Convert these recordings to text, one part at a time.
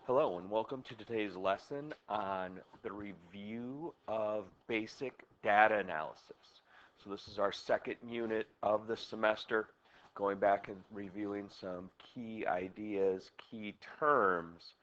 Hello and welcome to today's lesson on the review of basic data analysis. So this is our second unit of the semester, going back and reviewing some key ideas, key terms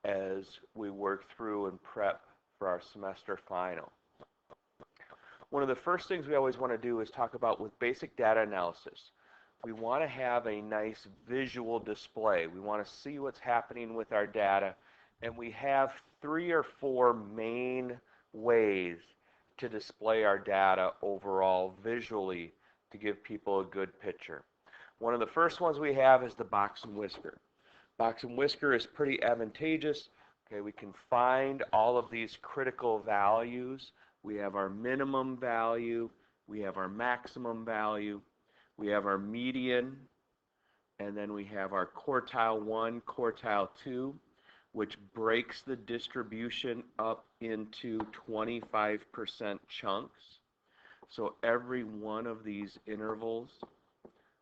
as we work through and prep for our semester final. One of the first things we always want to do is talk about with basic data analysis. We want to have a nice visual display. We want to see what's happening with our data, and we have 3 or 4 main ways to display our data overall visually to give people a good picture. One of the first ones we have is the box and whisker. Box and whisker is pretty advantageous. Okay, we can find all of these critical values. We have our minimum value, we have our maximum value, we have our median, and then we have our quartile 1, quartile 2, which breaks the distribution up into 25% chunks. So every one of these intervals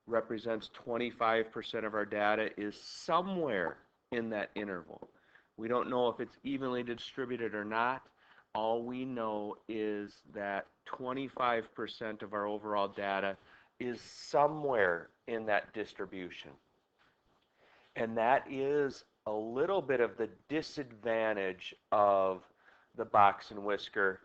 represents 25% of our data is somewhere in that interval. We don't know if it's evenly distributed or not. All we know is that 25% of our overall data is somewhere in that distribution. And that is a little bit of the disadvantage of the box and whisker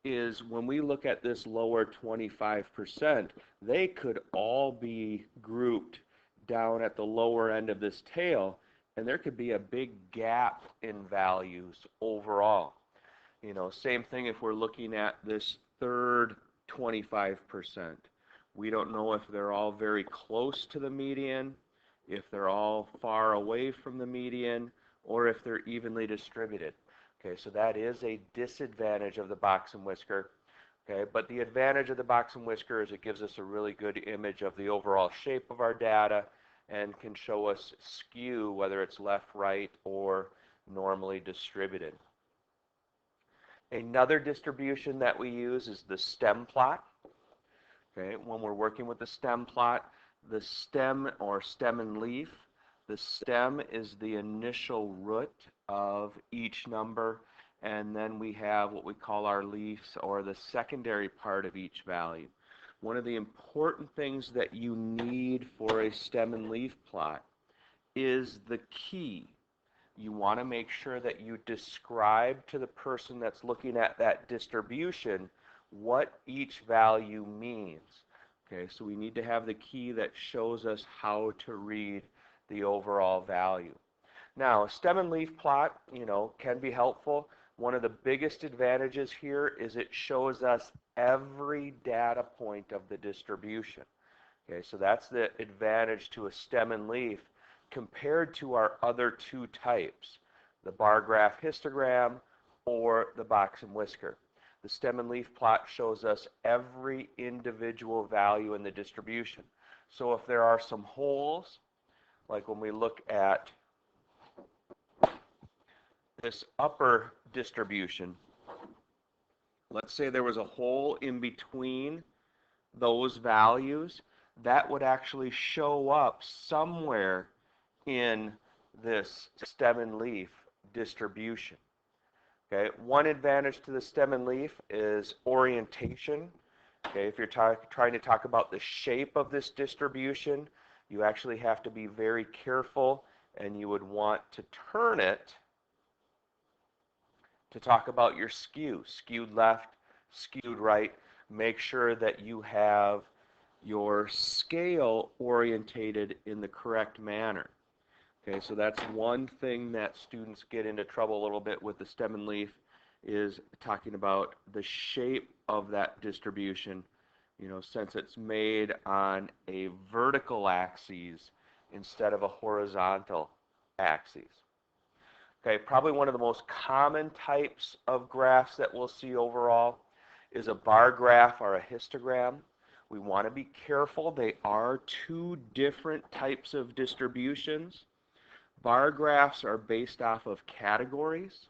is when we look at this lower 25%, they could all be grouped down at the lower end of this tail, and there could be a big gap in values overall. You know, same thing if we're looking at this third 25%. We don't know if they're all very close to the median, if they're all far away from the median, or if they're evenly distributed. Okay, so that is a disadvantage of the box and whisker. Okay, but the advantage of the box and whisker is it gives us a really good image of the overall shape of our data and can show us skew, whether it's left, right, or normally distributed. Another distribution that we use is the stem plot. Okay, when we're working with the stem plot, the stem or stem and leaf, the stem is the initial root of each number, and then we have what we call our leaves or the secondary part of each value. One of the important things that you need for a stem and leaf plot is the key. You want to make sure that you describe to the person that's looking at that distribution what each value means. Okay, so we need to have the key that shows us how to read the overall value. Now, a stem and leaf plot, can be helpful. One of the biggest advantages here is it shows us every data point of the distribution. Okay, so that's the advantage to a stem and leaf compared to our other 2 types, the bar graph histogram or the box and whisker. The stem and leaf plot shows us every individual value in the distribution. So if there are some holes, like when we look at this upper distribution, let's say there was a hole in between those values, that would actually show up somewhere in this stem and leaf distribution. Okay, one advantage to the stem and leaf is orientation. Okay, if you're trying to talk about the shape of this distribution, you actually have to be very careful, and you would want to turn it to talk about your skew. Skewed left, skewed right. Make sure that you have your scale orientated in the correct manner. Okay, so that's one thing that students get into trouble a little bit with the stem and leaf is talking about the shape of that distribution, since it's made on a vertical axis instead of a horizontal axis. Okay, probably one of the most common types of graphs that we'll see overall is a bar graph or a histogram. We want to be careful. They are 2 different types of distributions. Bar graphs are based off of categories.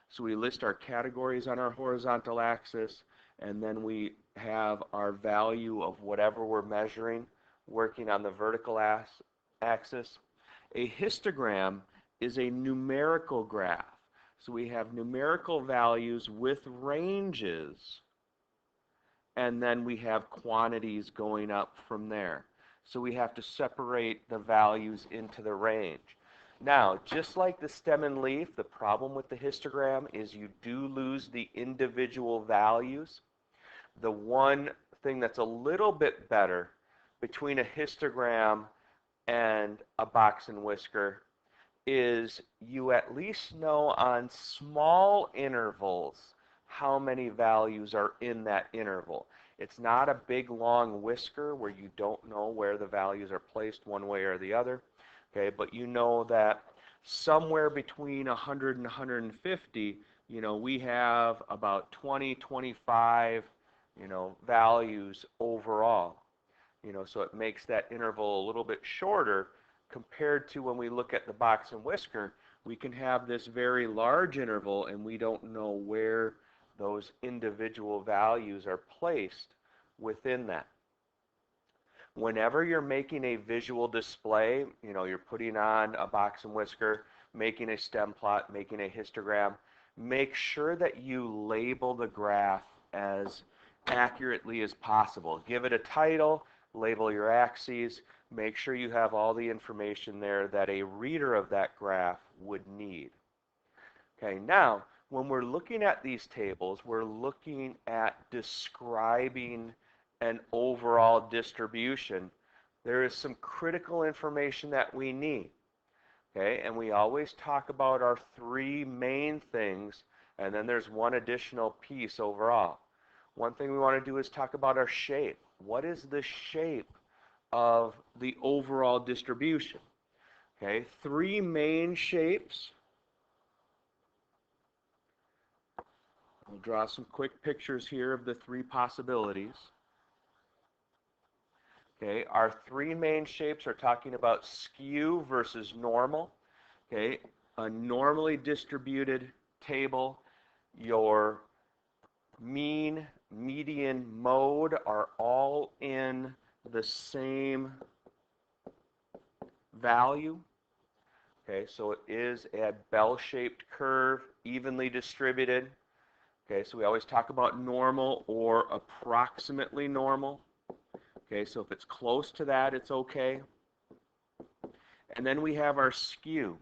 So we list our categories on our horizontal axis, and then we have our value of whatever we're measuring working on the vertical axis. A histogram is a numerical graph. So we have numerical values with ranges, and then we have quantities going up from there. So we have to separate the values into the range. Now, just like the stem and leaf, the problem with the histogram is you do lose the individual values. The one thing that's a little bit better between a histogram and a box and whisker is you at least know on small intervals how many values are in that interval. It's not a big long whisker where you don't know where the values are placed one way or the other. Okay, but you know that somewhere between 100 and 150, we have about 20, 25, values overall. So it makes that interval a little bit shorter compared to when we look at the box and whisker. We can have this very large interval and we don't know where those individual values are placed within that. Whenever you're making a visual display, you're putting on a box and whisker, making a stem plot, making a histogram, make sure that you label the graph as accurately as possible. Give it a title, label your axes, make sure you have all the information there that a reader of that graph would need. Okay, now, when we're looking at these tables, we're looking at describing an overall distribution. There is some critical information that we need. Okay, and we always talk about our three main things, and then there's one additional piece overall. One thing we want to do is talk about our shape. What is the shape of the overall distribution? Okay, three main shapes. We'll draw some quick pictures here of the three possibilities. Okay, our three main shapes are talking about skew versus normal. Okay, a normally distributed table, your mean, median, mode are all in the same value. Okay, so it is a bell-shaped curve, evenly distributed. Okay, so we always talk about normal or approximately normal. Okay, so if it's close to that, it's okay. And then we have our skew.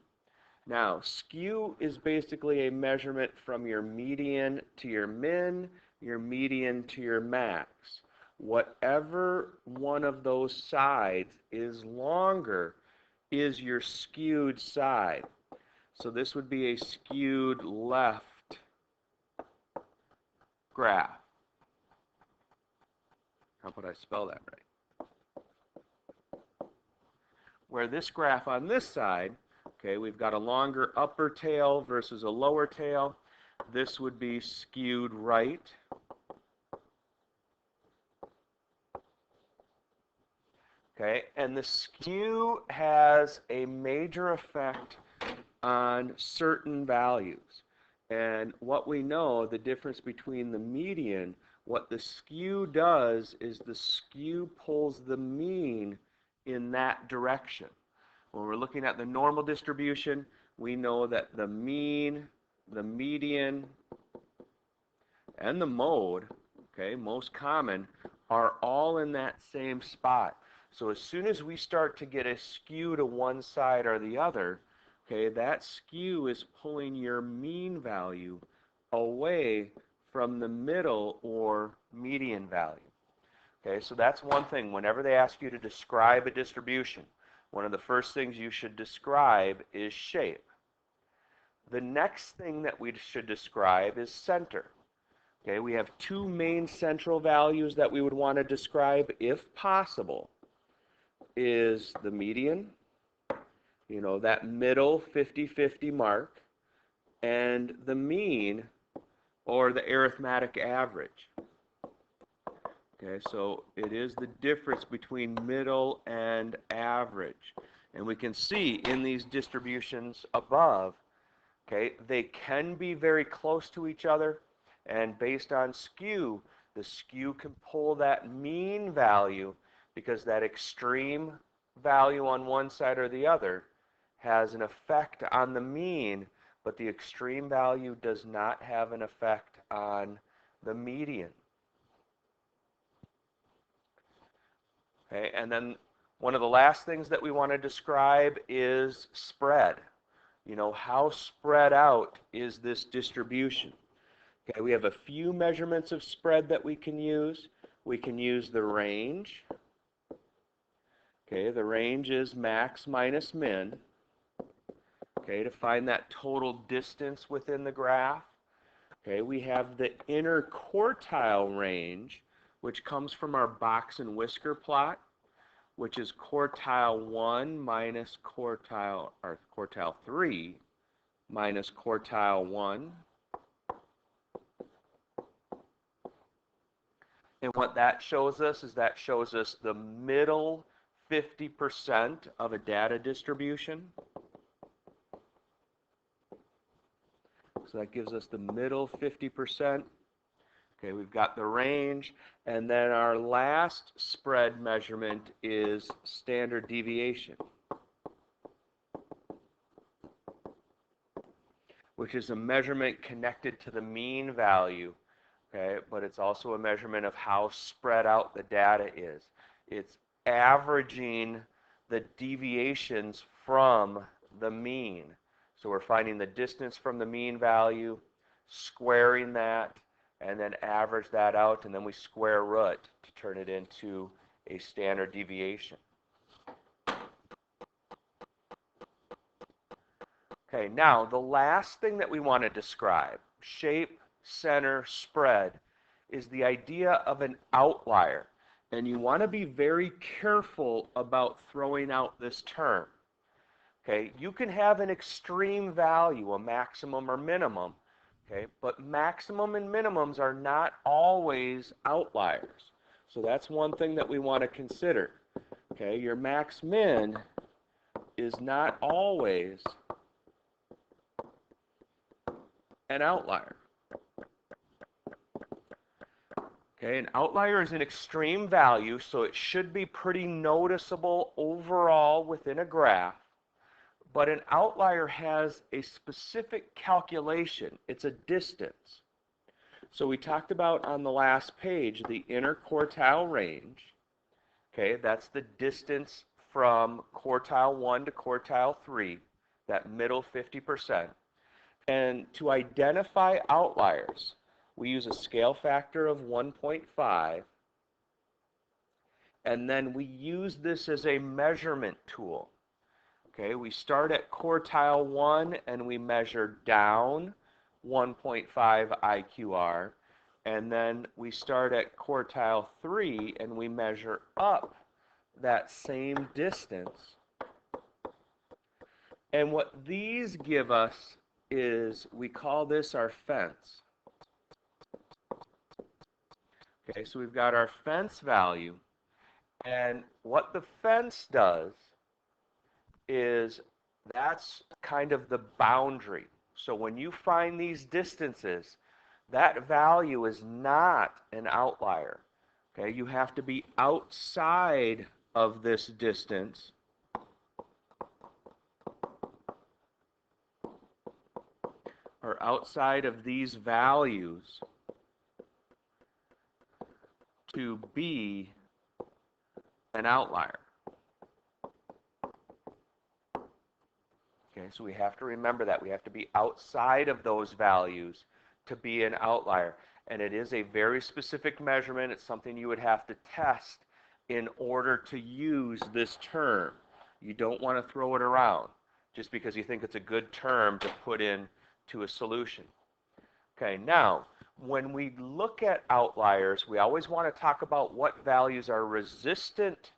Now, skew is basically a measurement from your median to your min, your median to your max. Whatever one of those sides is longer is your skewed side. So this would be a skewed left graph. How would I spell that right? Where this graph on this side, okay, we've got a longer upper tail versus a lower tail. This would be skewed right. Okay, and the skew has a major effect on certain values. And what we know, the difference between the median, what the skew does is the skew pulls the mean in that direction. When we're looking at the normal distribution, we know that the mean, the median, and the mode, okay, most common, are all in that same spot. So as soon as we start to get a skew to one side or the other, okay, that skew is pulling your mean value away from the middle or median value. Okay, so that's one thing. Whenever they ask you to describe a distribution, one of the first things you should describe is shape. The next thing that we should describe is center. Okay, we have two main central values that we would want to describe, if possible, is the median, that middle 50-50 mark, and the mean, or the arithmetic average. Okay, so it is the difference between middle and average. And we can see in these distributions above, okay, they can be very close to each other, and based on skew, the skew can pull that mean value because that extreme value on one side or the other has an effect on the mean, but the extreme value does not have an effect on the median. Okay, and then one of the last things that we want to describe is spread. You know, how spread out is this distribution? Okay, we have a few measurements of spread that we can use. We can use the range. Okay, the range is max minus min. Okay, to find that total distance within the graph. Okay, we have the inner quartile range, which comes from our box and whisker plot, which is quartile 1 minus quartile 3 minus quartile 1. And what that shows us is that shows us the middle 50% of a data distribution. So that gives us the middle 50%. Okay, we've got the range, and then our last spread measurement is standard deviation, which is a measurement connected to the mean value. Okay, but it's also a measurement of how spread out the data is. It's averaging the deviations from the mean. So we're finding the distance from the mean value, squaring that, and then average that out, and then we square root to turn it into a standard deviation. Okay, now the last thing that we want to describe, shape, center, spread, is the idea of an outlier. And you want to be very careful about throwing out this term. Okay, you can have an extreme value, a maximum or minimum, okay, but maximum and minimums are not always outliers. So that's one thing that we want to consider. Okay, your max min is not always an outlier. Okay, an outlier is an extreme value, so it should be pretty noticeable overall within a graph. But an outlier has a specific calculation. It's a distance. So we talked about on the last page the inner quartile range. Okay, that's the distance from quartile 1 to quartile 3, that middle 50%. And to identify outliers, we use a scale factor of 1.5, and then we use this as a measurement tool. Okay, we start at quartile 1 and we measure down 1.5 IQR, and then we start at quartile 3 and we measure up that same distance. And what these give us is, we call this our fence. Okay, so we've got our fence value, and what the fence does is that's kind of the boundary. So when you find these distances, that value is not an outlier. Okay, you have to be outside of this distance or outside of these values to be an outlier. Okay, so we have to remember that. We have to be outside of those values to be an outlier. And it is a very specific measurement. It's something you would have to test in order to use this term. You don't want to throw it around just because you think it's a good term to put in to a solution. Okay, now, when we look at outliers, we always want to talk about what values are resistant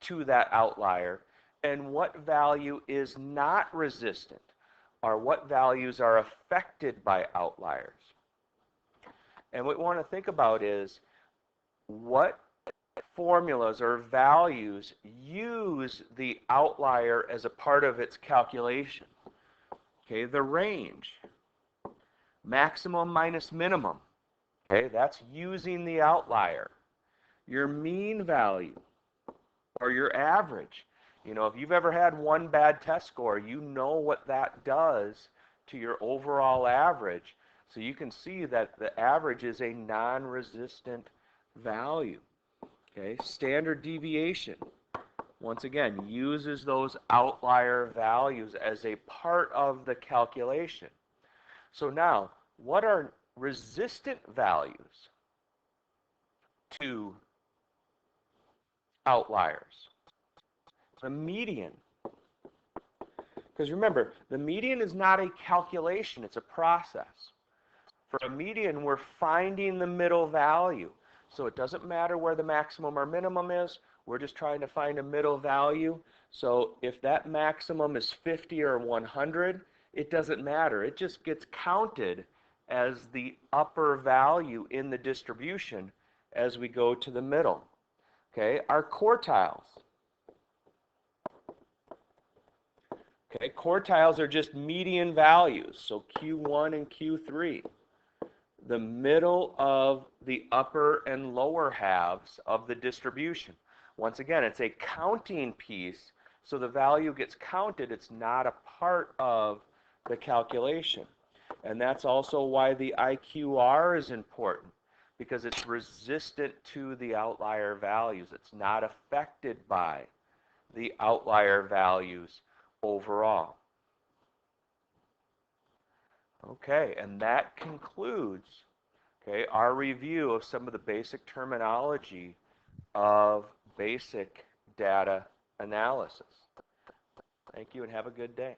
to that outlier and what value is not resistant, or what values are affected by outliers. And what we want to think about is what formulas or values use the outlier as a part of its calculation. Okay, the range, maximum minus minimum. Okay, that's using the outlier. Your mean value or your average You know, if you've ever had one bad test score, you know what that does to your overall average. So you can see that the average is a non-resistant value. Okay, standard deviation, once again, uses those outlier values as a part of the calculation. So now, what are resistant values to outliers? The median. Because remember, the median is not a calculation, it's a process. For a median, we're finding the middle value. So it doesn't matter where the maximum or minimum is, we're just trying to find a middle value. So if that maximum is 50 or 100, it doesn't matter. It just gets counted as the upper value in the distribution as we go to the middle. Okay, our quartiles. Okay, quartiles are just median values, so Q1 and Q3. The middle of the upper and lower halves of the distribution. Once again, it's a counting piece, so the value gets counted. It's not a part of the calculation. And that's also why the IQR is important, because it's resistant to the outlier values. It's not affected by the outlier values overall. Okay, and that concludes, okay, our review of some of the basic terminology of basic data analysis. Thank you and have a good day.